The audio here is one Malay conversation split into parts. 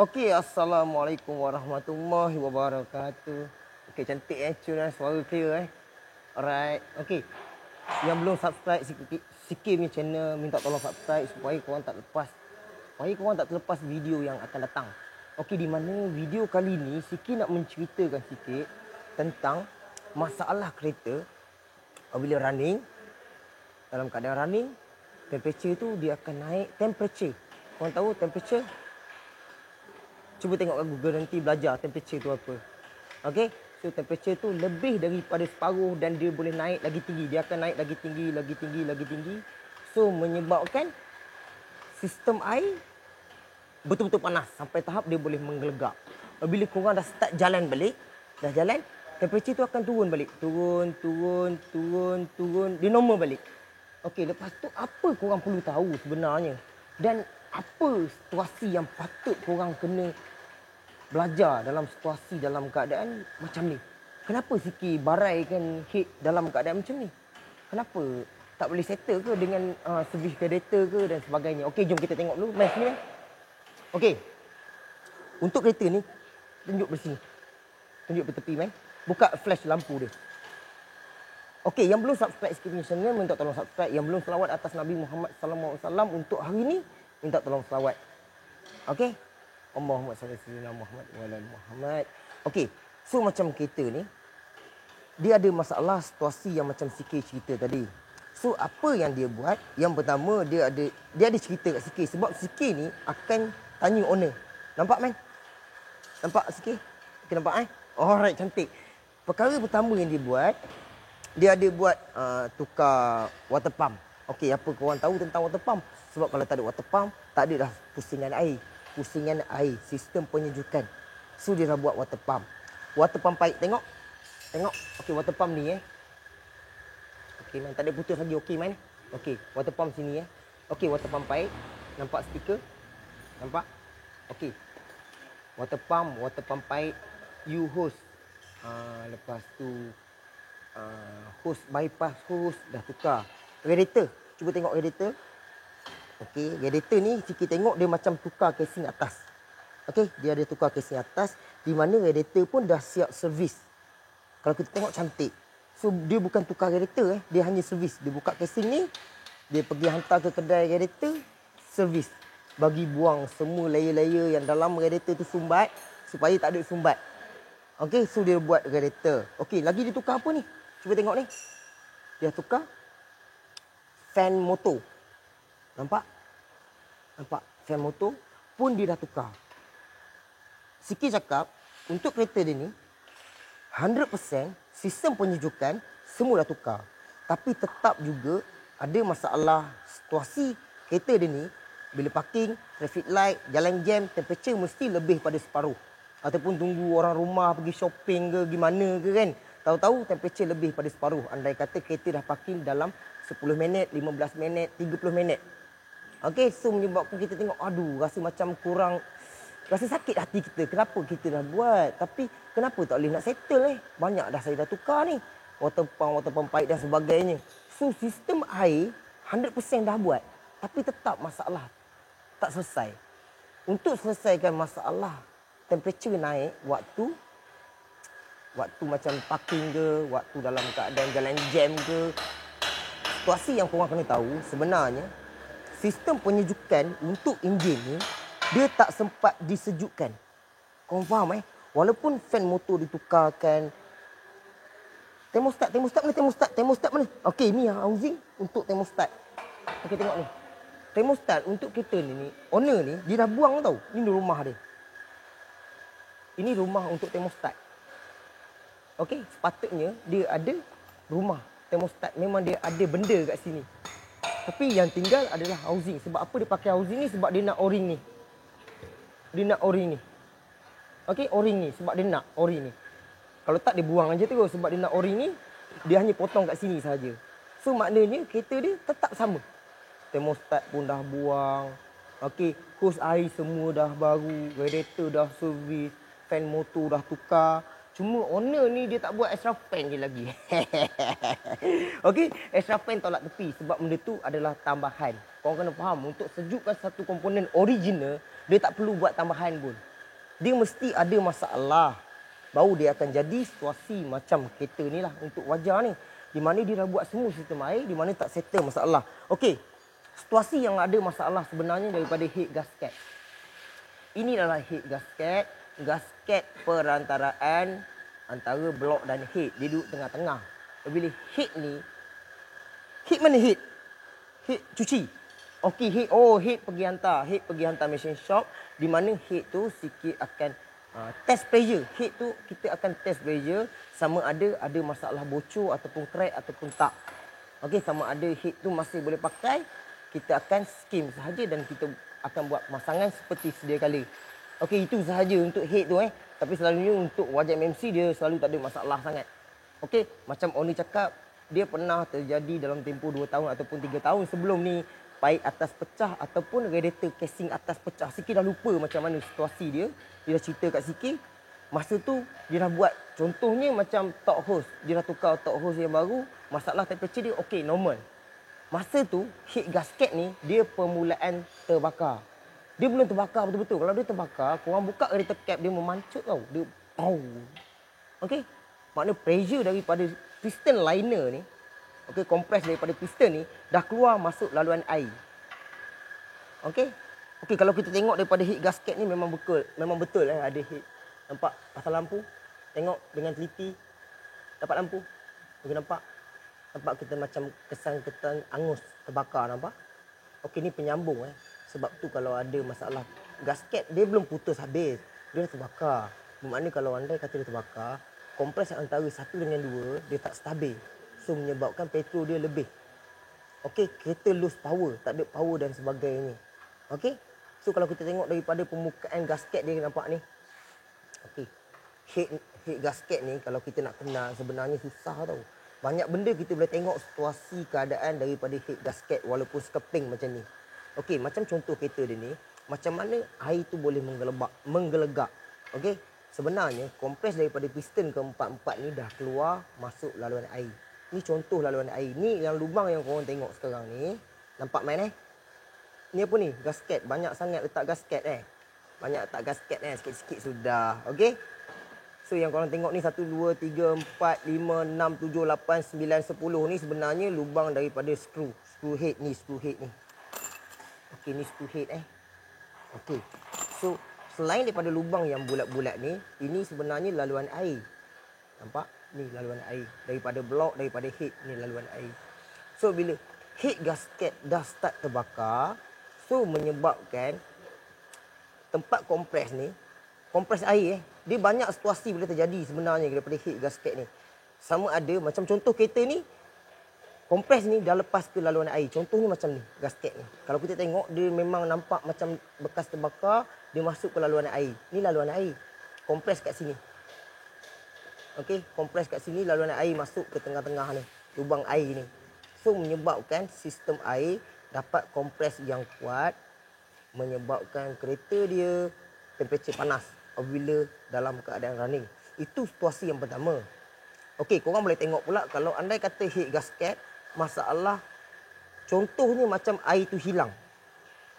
Okey, Assalamualaikum warahmatullahi wabarakatuh. Okey, cantik cun suara clear Alright. Okey. Yang belum subscribe sikit punya channel, minta tolong subscribe supaya korang tak terlepas video yang akan datang. Okey, di mana video kali ni Siki nak menceritakan sikit tentang masalah kereta apabila running. Dalam keadaan running, temperature tu dia akan naik temperature. Korang tahu temperature? Cuba tengok kat Google nanti belajar temperature tu apa. Okey, so temperature tu lebih daripada separuh dan dia boleh naik lagi tinggi. Dia akan naik lagi tinggi, lagi tinggi, lagi tinggi. So menyebabkan sistem air betul-betul panas sampai tahap dia boleh menggelegak. Bila korang dah start jalan balik, dah jalan, temperature tu akan turun balik. Turun. Dia normal balik. Okey, lepas tu apa korang perlu tahu sebenarnya? Dan apa situasi yang patut korang kena belajar dalam situasi dalam keadaan macam ni? Kenapa Siki baraikan head dalam keadaan macam ni? Kenapa tak boleh settle ke dengan servis kereta ke dan sebagainya? Okey, jom kita tengok dulu. Mai sini. Okey. Untuk kereta ni, tunjuk di sini. Tunjuk di tepi, mai. Buka flash lampu dia. Okey, yang belum subscribe Siki punya channel, minta tolong subscribe. Yang belum selawat atas Nabi Muhammad sallallahu alaihi wasallam untuk hari ni, minta tolong selawat. Okey? Allahumma salli ala Muhammad wa ala Muhammad. Okey. So macam kereta ni dia ada masalah situasi yang macam Siki cerita tadi. So apa yang dia buat? Yang pertama dia ada cerita kat Siki sebab Siki ni akan tanya owner. Nampak man? Nampak Siki? Okay, nampak Alright, cantik. Perkara pertama yang dia buat, dia ada buat tukar water pump. Okey, apa korang tahu tentang water pump? Sebab kalau tak ada water pump, tak ada dah pusingan air. Pusingan air, sistem penyejukan. So dia dah buat water pump. Water pump pipe, tengok. Tengok. Okey, water pump ni Okey, man, tak ada putus lagi. Okey, man. Okey, water pump sini Okey, water pump pipe. Nampak stiker? Nampak? Okey. Water pump pipe, U hose. Lepas tu hose, bypass hose dah tukar. Radiator. Cuba tengok radiator. Okey, radiator ni Siki tengok dia macam tukar casing atas. Okey, dia ada tukar casing atas di mana radiator pun dah siap servis. Kalau kita tengok cantik. So dia bukan tukar radiator dia hanya servis. Dia buka casing ni, dia pergi hantar ke kedai radiator, servis. Bagi buang semua layer-layer yang dalam radiator tu sumbat supaya tak ada sumbat. Okey, so dia buat radiator. Okey, lagi dia tukar apa ni? Cuba tengok ni. Dia tukar fan motor. Nampak? Nampak? Fan motor pun dia dah tukar. Siki cakap, untuk kereta dia ni, 100% sistem penyejukan semua dah tukar. Tapi tetap juga ada masalah situasi kereta dia ni, bila parking, traffic light, jalan jam, temperature mesti lebih pada separuh. Ataupun tunggu orang rumah pergi shopping ke, gimana ke kan. Tahu-tahu temperature lebih pada separuh. Andai kata kereta dah parking dalam 10 minit, 15 minit, 30 minit. Okey, so menyebabkan kita tengok, aduh, rasa macam kurang, rasa sakit hati kita. Kenapa kita dah buat? Tapi kenapa tak boleh nak settle Banyak dah saya dah tukar ni. Water pump pipe dan sebagainya. So sistem air 100% dah buat. Tapi tetap masalah tak selesai. Untuk selesaikan masalah temperature naik waktu macam parking ke, waktu dalam keadaan jalan jam ke. Situasi yang korang kena tahu sebenarnya sistem penyejukan untuk enjin ni dia tak sempat disejukkan. Korang faham Walaupun fan motor ditukarkan, termostat mana? Okey, ni housing untuk termostat. Okey, tengok ni. Termostat untuk kereta ni, owner ni dia dah buang tau. Ini rumah dia. Ini rumah untuk termostat. Okey, sepatutnya dia ada rumah termostat. Memang dia ada benda kat sini. Tapi yang tinggal adalah housing. Sebab apa dia pakai housing ni? Sebab dia nak o-ring ni. Dia nak o-ring ni. Okey, o-ring ni. Sebab dia nak o-ring ni. Kalau tak, dia buang aja terus. Sebab dia nak o-ring ni, dia hanya potong kat sini saja. So, maknanya kereta dia tetap sama. Termostat pun dah buang. Okey, hose air semua dah baru. Radiator dah servis. Fan motor dah tukar. Cuma owner ni dia tak buat extra fan je lagi. Okey, extra fan tolak tepi sebab benda tu adalah tambahan. Korang kena faham, untuk sejukkan satu komponen original, dia tak perlu buat tambahan pun. Dia mesti ada masalah. Baru dia akan jadi situasi macam kereta ni lah untuk wajar ni. Di mana dia dah buat semua sistem air, di mana tak settle masalah. Okey, situasi yang ada masalah sebenarnya daripada head gasket. Ini adalah head gasket. Gasket perantaraan antara blok dan head. Dia duduk tengah-tengah. Bila head ni, head mana head? Head cuci. Okey, head. Oh, head pergi hantar. Head pergi hantar machine shop. Di mana head tu sikit akan test pressure. Head tu kita akan test pressure sama ada masalah bocor ataupun crack ataupun tak. Okey, sama ada head tu masih boleh pakai, kita akan skim sahaja dan kita akan buat pemasangan seperti sedia kala. Okey, itu sahaja untuk head tu Tapi selalunya untuk wajak MMC dia selalu tak ada masalah sangat. Okey, macam Oni cakap, dia pernah terjadi dalam tempoh 2 tahun ataupun 3 tahun sebelum ni, paip atas pecah ataupun radiator casing atas pecah. Siki dah lupa macam mana situasi dia. Dia dah cerita kat Siki. Masa tu dia dah buat contohnya macam top hose. Dia dah tukar top hose yang baru. Masalah temperature dia okey, normal. Masa tu head gasket ni dia permulaan terbakar. Dia belum terbakar betul-betul. Kalau dia terbakar, korang buka radiator cap dia memancut tau. Dia pow. Okey. Makna pressure daripada piston liner ni, okey, kompres daripada piston ni dah keluar masuk laluan air. Okey. Okey, kalau kita tengok daripada head gasket ni memang betul ada head. Nampak pasal lampu? Tengok dengan teliti. Dapat lampu? Okey, nampak? Nampak kita macam kesan-kesan angus terbakar, nampak? Okey, ni penyambung Sebab tu kalau ada masalah gasket dia belum putus habis, dia dah terbakar. Bermakna kalau andai kata dia terbakar, kompres antara 1 dengan 2 dia tak stabil. So menyebabkan petrol dia lebih. Okey, kereta lose power, tak ada power dan sebagainya. Okey. So kalau kita tengok daripada permukaan gasket dia nampak ni. Okey. Head gasket ni kalau kita nak kenal sebenarnya susah tau. Banyak benda kita boleh tengok situasi keadaan daripada head gasket walaupun skeping macam ni. Okey, macam contoh kereta dia ni, macam mana air tu boleh menggelegak. Okey. Sebenarnya kompres daripada piston keempat-empat ni dah keluar masuk laluan air. Ni contoh laluan air. Ni yang lubang yang korang tengok sekarang ni. Nampak main Ni apa ni? Gasket. Banyak sangat letak gasket Banyak letak gasket Sikit-sikit sudah. Okey. So yang korang tengok ni 1, 2, 3, 4, 5, 6, 7, 8, 9, 10 ni sebenarnya lubang daripada screw. Screw head ni. Okey, ni screw head Okey. So selain daripada lubang yang bulat-bulat ni, ini sebenarnya laluan air. Nampak? Ni laluan air. Daripada blok, daripada head, ni laluan air. So bila head gasket dah start terbakar, so menyebabkan tempat kompres ni, kompres air dia banyak situasi boleh terjadi sebenarnya daripada head gasket ni. Sama ada macam contoh kereta ni, kompres ni dah lepas ke laluan air. Contohnya macam ni, gasket ni. Kalau kita tengok, dia memang nampak macam bekas terbakar, dia masuk ke laluan air. Ni laluan air. Kompres kat sini. Okey, kompres kat sini, laluan air masuk ke tengah-tengah ni. Lubang air ni. So, menyebabkan sistem air dapat kompres yang kuat, menyebabkan kereta dia temperature panas apabila dalam keadaan running. Itu situasi yang pertama. Okey, korang boleh tengok pula kalau andai kata head gasket, masalah contohnya macam air tu hilang.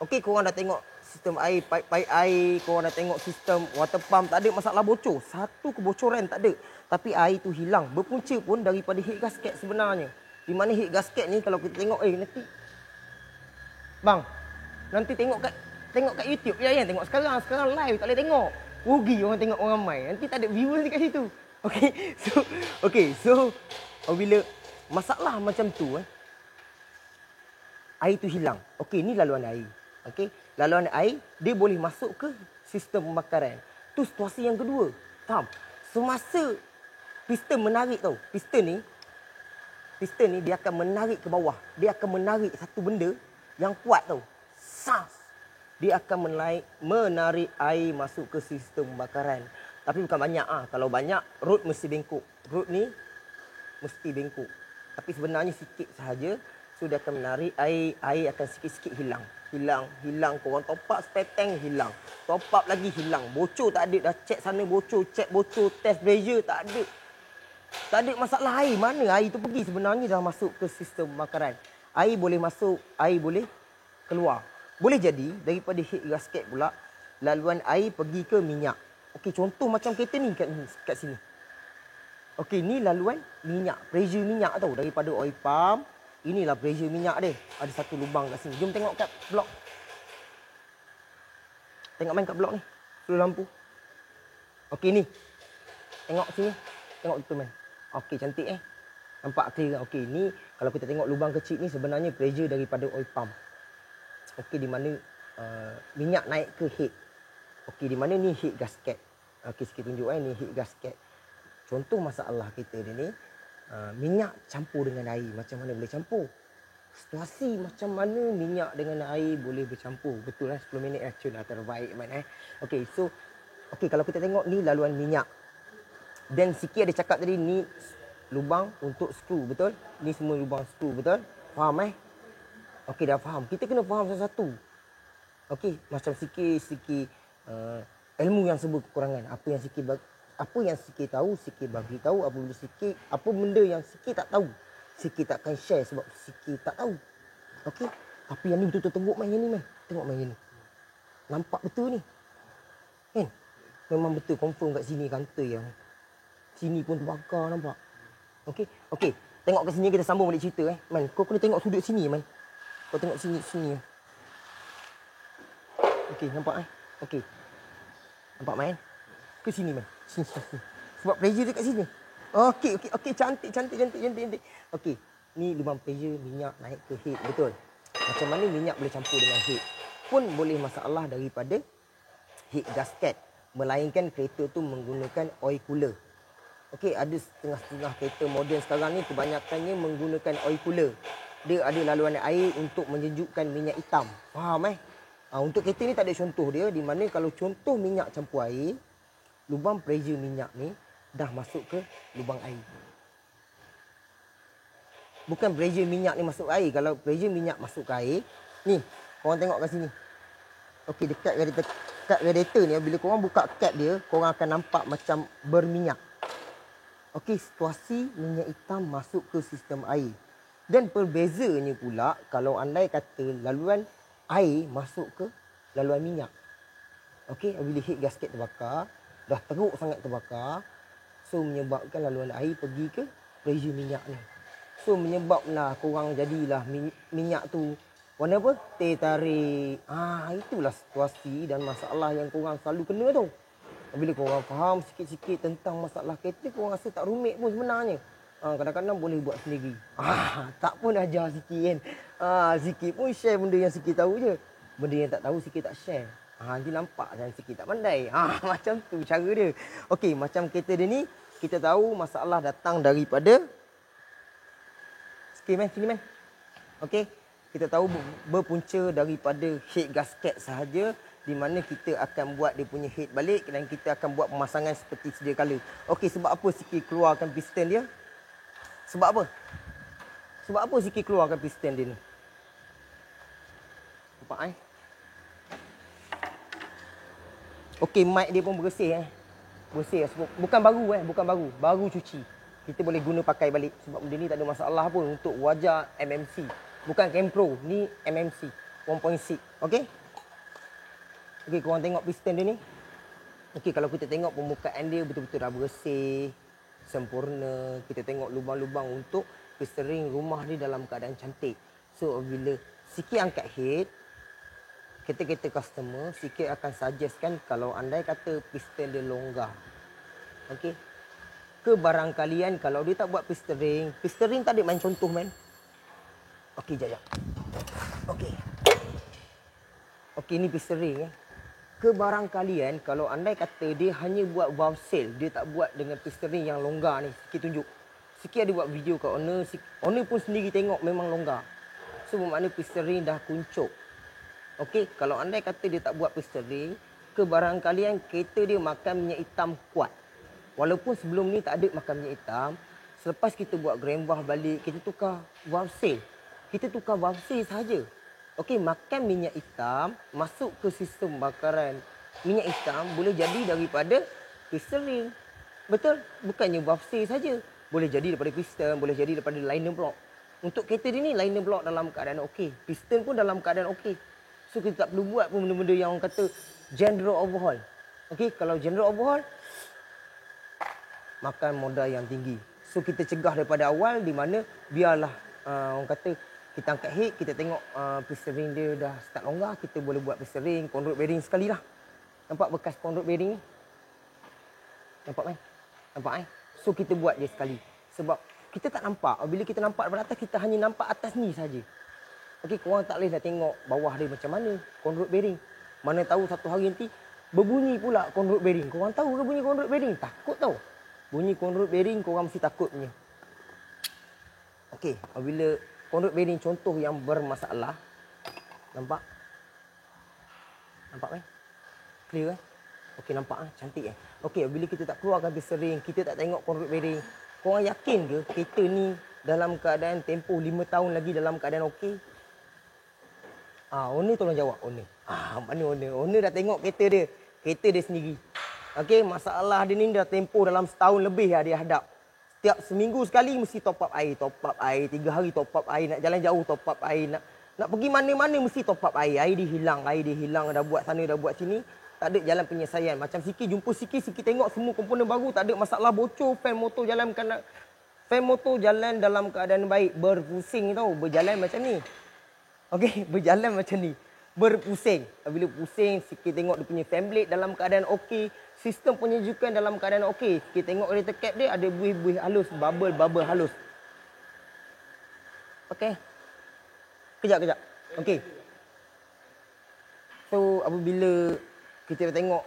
Okey, korang dah tengok sistem air, pipe air, korang dah tengok sistem water pump, tak ada masalah bocor. Satu kebocoran tak ada. Tapi air tu hilang. Berpunca pun daripada head gasket sebenarnya. Di mana head gasket ni kalau kita tengok, nanti bang, nanti tengok kat YouTube je tengok sekarang live tak boleh tengok. Rugi orang tengok orang ramai. Nanti tak ada viewers dekat situ. Okey, so bila masalah macam tu air tu hilang. Okey, ni laluan air. Okey, laluan air dia boleh masuk ke sistem pembakaran. Tu situasi yang kedua. Faham? Semasa piston menarik tau. Piston ni dia akan menarik ke bawah. Dia akan menarik satu benda yang kuat tau. Sas. Dia akan menarik air masuk ke sistem pembakaran. Tapi bukan banyak Kalau banyak, rod mesti bengkok. Rod ni mesti bengkok. Tapi sebenarnya sikit sahaja. So dia akan menarik air. Air akan sikit-sikit hilang. Hilang. Korang top up spare tank, hilang. Top up lagi, hilang. Bocor tak ada. Dah check sana bocor, check bocor, test pressure, tak ada. Tak ada masalah air. Mana air tu pergi? Sebenarnya dah masuk ke sistem pembakaran. Air boleh masuk, air boleh keluar. Boleh jadi daripada head gasket pula, laluan air pergi ke minyak. Okey, contoh macam kereta ni kat sini. Okey, ni laluan minyak, pressure minyak tau daripada oil pump. Inilah pressure minyak dia. Ada satu lubang kat sini. Jom tengok kat blok. Tengok main kat blok ni. Slow lampu. Okey ni. Tengok sini. Tengok betul main. Okey, cantik Nampak clear. Okey, ni kalau kita tengok lubang kecil ni sebenarnya pressure daripada oil pump. Okey, di mana minyak naik ke head. Okey, di mana ni head gasket. Okey, sikit tunjuk ni head gasket. Contoh masalah kita ni minyak campur dengan air. Macam mana boleh campur? Situasi macam mana minyak dengan air boleh bercampur. Betul 10 minit cun terbaik man Okey, so kalau kita tengok ni laluan minyak. Dan sikit ada cakap tadi ni lubang untuk skru, betul? Ni semua lubang skru, betul? Faham Okey, dah faham. Kita kena faham satu-satu. Okey, macam sikit ilmu yang sebut kekurangan. Apa yang sikit tahu, sikit bagi tahu. Apa benda yang sikit tak tahu, sikit takkan share sebab sikit tak tahu. Okey, tapi yang ni betul-betul teruk main yang ni main. Tengok main yang ni. Nampak betul ni. Kan? Memang betul confirm kat sini kantor yang sini pun terbakar nampak. Okey. Tengok ke sini kita sambung balik cerita Man, kau kena tengok sudut sini man. Kau tengok sini. Okey, nampak Okey. Nampak main? Ke sini man. Sini. Sebab pressure dekat sini. Okey, cantik. Okey, ni lubang pressure minyak naik ke head, betul? Macam mana minyak boleh campur dengan head? Pun boleh masalah daripada head gasket. Melainkan kereta tu menggunakan oil cooler. Okey, ada setengah-setengah kereta moden sekarang ni kebanyakannya menggunakan oil cooler. Dia ada laluan air untuk menyejukkan minyak hitam. Faham untuk kereta ni tak ada contoh dia, di mana kalau contoh minyak campur air, lubang pressure minyak ni dah masuk ke lubang air. Bukan pressure minyak ni masuk air. Kalau pressure minyak masuk ke air, ni, korang tengok kat sini. Okey, dekat radiator ni, bila korang buka cap dia, korang akan nampak macam berminyak. Okey, situasi minyak hitam masuk ke sistem air. Dan perbezanya pula, kalau andai kata laluan air masuk ke laluan minyak. Okey, bila head gasket terbakar, dah teruk sangat terbakar, so menyebabkan laluan air pergi ke pressure minyak ni. So menyebablah korang jadilah minyak tu warna apa? Teh tarik. Itulah situasi dan masalah yang korang selalu kena tu. Bila korang faham sikit-sikit tentang masalah kereta, korang rasa tak rumit pun sebenarnya. Kadang-kadang boleh buat sendiri. Tak pun ajar sikit kan. Sikit pun share benda yang sikit tahu je. Benda yang tak tahu sikit tak share. Nanti nampak dan sikit tak pandai. Macam tu cara dia. Okey, macam kereta dia ni, kita tahu masalah datang daripada sini man. Okey, kita tahu berpunca daripada head gasket sahaja, di mana kita akan buat dia punya head balik dan kita akan buat pemasangan seperti sedia kala. Okey, sebab apa sikit keluarkan piston dia? Sebab apa? Sebab apa sikit keluarkan piston dia ni? Nampak Okey, mic dia pun bersih Bersih. Bukan baru. Baru cuci. Kita boleh guna pakai balik sebab benda ni tak ada masalah pun untuk wajar MMC. Bukan Campro, ni MMC 1.6. Okey? Okey, korang tengok piston dia ni. Okey, kalau kita tengok permukaan dia betul-betul dah bersih, sempurna. Kita tengok lubang-lubang untuk piston ring rumah ni dalam keadaan cantik. So, bila sikit angkat head, kereta-kereta customer sikit akan suggestkan kalau andai kata piston dia longgar. Okey? Kebarangkalian kalau dia tak buat piston ring tak ada main contoh man. Okey, jap. Okey, ni piston ring Kebarangkalian kalau andai kata dia hanya buat valve seal, dia tak buat dengan piston ring yang longgar ni. Sikit tunjuk. Sikit ada buat video kat owner. Owner pun sendiri tengok memang longgar. So bermakna piston ring dah kuncup. Okey, kalau andai kata dia tak buat piston ring, kebarangkalian kereta dia makan minyak hitam kuat. Walaupun sebelum ni tak ada makan minyak hitam, selepas kita buat gram valve balik, kita tukar valve seal. Kita tukar valve seal sahaja. Okey, makan minyak hitam masuk ke sistem bakaran. Minyak hitam boleh jadi daripada piston ring. Betul? Bukannya valve seal saja. Boleh jadi daripada piston, boleh jadi daripada liner block. Untuk kereta dia ni, liner block dalam keadaan okey. Piston pun dalam keadaan okey. So kita tak perlu buat pun benda-benda yang orang kata general overhaul. Okey, kalau general overhaul makan modal yang tinggi. So kita cegah daripada awal di mana biarlah orang kata kita angkat head, kita tengok piston ring dia dah start longgar, kita boleh buat piston ring, conduit bearing sekali lah. Nampak bekas conduit bearing ni? Nampak kan? Nampak kan? So kita buat dia sekali. Sebab kita tak nampak. Bila kita nampak daripada atas, kita hanya nampak atas ni saja. Okey, korang tak boleh dah tengok bawah dia macam mana conduit bearing. Mana tahu satu hari nanti berbunyi pula conduit bearing. Korang tahu ke bunyi conduit bearing? Takut tau. Bunyi conduit bearing korang mesti takut punya. Okey, apabila conduit bearing contoh yang bermasalah. Nampak? Nampak kan? Clear kan? Okey, nampak kan? Cantik kan? Okey, bila kita tak keluarkan piston ring, kita tak tengok conduit bearing. Korang yakin ke kereta ni dalam keadaan tempoh 5 tahun lagi dalam keadaan okey? Owner tolong jawab, owner. Mana owner? Owner dah tengok kereta dia. Kereta dia sendiri. Okey, masalah dia ni dah tempoh dalam setahun lebih lah dia hadap. Setiap seminggu sekali mesti top up air. Top up air, 3 hari top up air. Nak jalan jauh top up air. Nak pergi mana-mana mesti top up air. Air dia hilang. Dah buat sana, dah buat sini. Tak ada jalan penyelesaian. Macam Siki, jumpa Siki tengok semua komponen baru. Tak ada masalah bocor. Fan motor jalan dalam keadaan baik. Berpusing tau. Berjalan macam ni. Okey, berjalan macam ni. Berpusing. Bila pusing, Siki tengok dia punya fan blade dalam keadaan okey. Sistem penyejukan dalam keadaan okey. Kita tengok radiator cap dia ada buih-buih halus. Bubble halus. Okey. Kejap. Okey. So, apabila kita dah tengok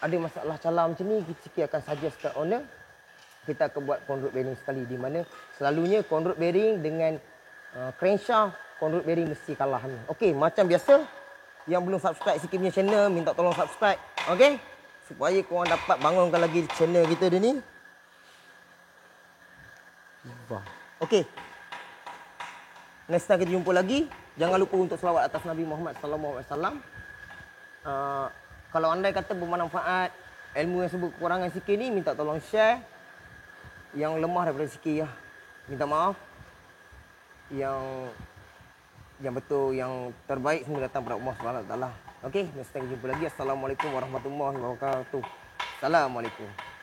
ada masalah calar macam ni, kita akan suggest ke owner. Kita akan buat conduit bearing sekali. Di mana selalunya conduit bearing dengan crankshaft, conduit bearing mesti kalah ni. Okey, macam biasa. Yang belum subscribe Siki punya channel, minta tolong subscribe. Okey? Supaya korang dapat bangunkan lagi channel kita dia ni. Okey. Next time kita jumpa lagi. Jangan lupa untuk selawat atas Nabi Muhammad sallallahu alaihi wasallam. Kalau anda kata bermanfaat ilmu yang sebut kekurangan Siki ni, minta tolong share. Yang lemah daripada Siki ya, minta maaf. Yang betul, yang terbaik semua datang pada Allah Subhanahu Wa Taala. Okey, next time kita jumpa lagi. Assalamualaikum warahmatullahi wabarakatuh. Assalamualaikum.